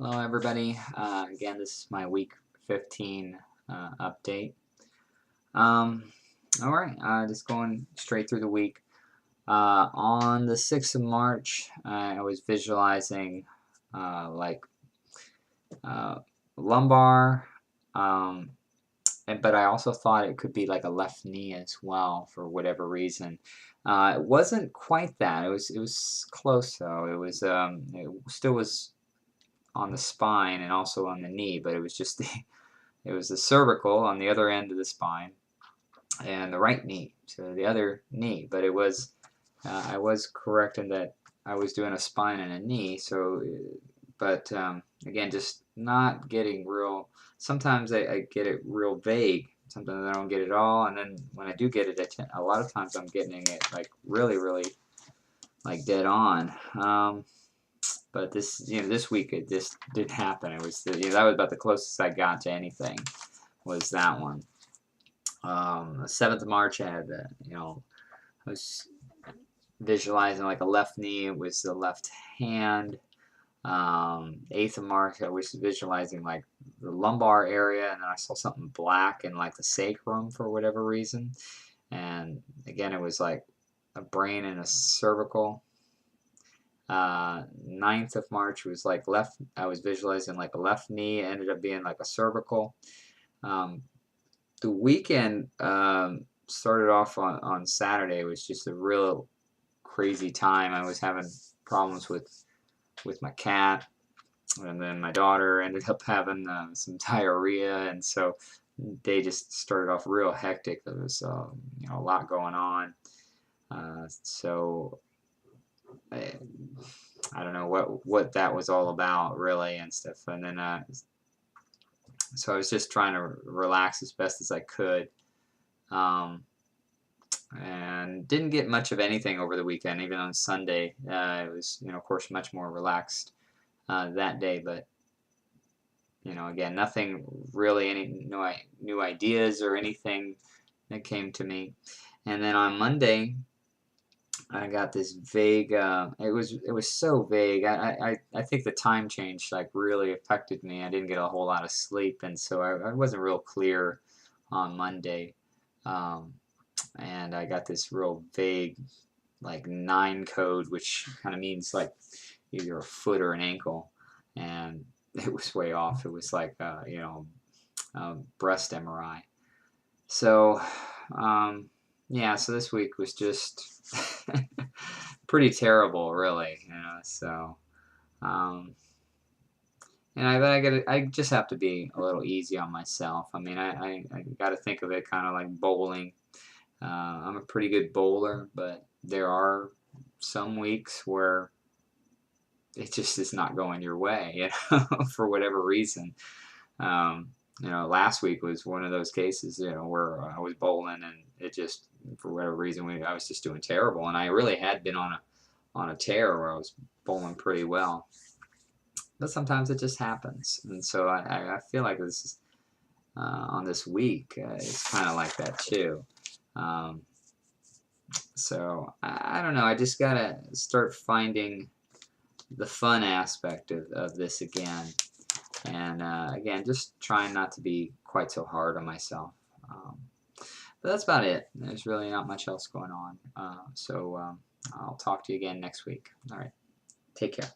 Hello, everybody. Again, this is my week 15 update. Um, all right, just going straight through the week. On the 6th of March, I was visualizing like lumbar, um, but I also thought it could be like a left knee as well for whatever reason. It wasn't quite that. It was close though. It still was on the spine and also on the knee, but it was just it was the cervical on the other end of the spine and the right knee, so the other knee. But it was I was correct in that I was doing a spine and a knee. So, but again, just not getting real. Sometimes I get it real vague. Sometimes I don't get it all, and then when I do get it, a lot of times I'm getting it like really, really like dead on. But this week it just didn't happen. It was that was about the closest I got to anything, was that one. The 7th of March, I had I was visualizing like a left knee. It was the left hand. 8th of March, I was visualizing like the lumbar area, and then I saw something black in like the sacrum for whatever reason. And again, it was like a brain and a cervical. 9th of March was like left. I was visualizing like a left knee. It ended up being like a cervical. Um, the weekend started off on Saturday. It was just a real crazy time. I was having problems with my cat, and then my daughter ended up having some diarrhea, and so they just started off real hectic. There was a lot going on. So I don't know what that was all about really and stuff. And then so I was just trying to relax as best as I could, and didn't get much of anything over the weekend. Even on Sunday, it was of course much more relaxed that day. But again, nothing really, any new ideas or anything that came to me. And then on Monday, I got this vague. It was so vague. I think the time change like really affected me. I didn't get a whole lot of sleep, and so I wasn't real clear on Monday. Um, and I got this real vague like 9 code, which kind of means like either a foot or an ankle, and it was way off. It was like breast MRI. So yeah, so this week was just pretty terrible, really. So and I just have to be a little easy on myself. I mean, I got to think of it kind of like bowling. I'm a pretty good bowler, but there are some weeks where it just is not going your way, for whatever reason. Last week was one of those cases, where I was bowling and it just, for whatever reason, I was just doing terrible, and I really had been on a tear where I was bowling pretty well. But sometimes it just happens, and so I feel like this is on this week, it's kind of like that too. Um, so I don't know. I just gotta start finding the fun aspect of this again. And again, just trying not to be quite so hard on myself. But that's about it. There's really not much else going on. So I'll talk to you again next week. All right. Take care.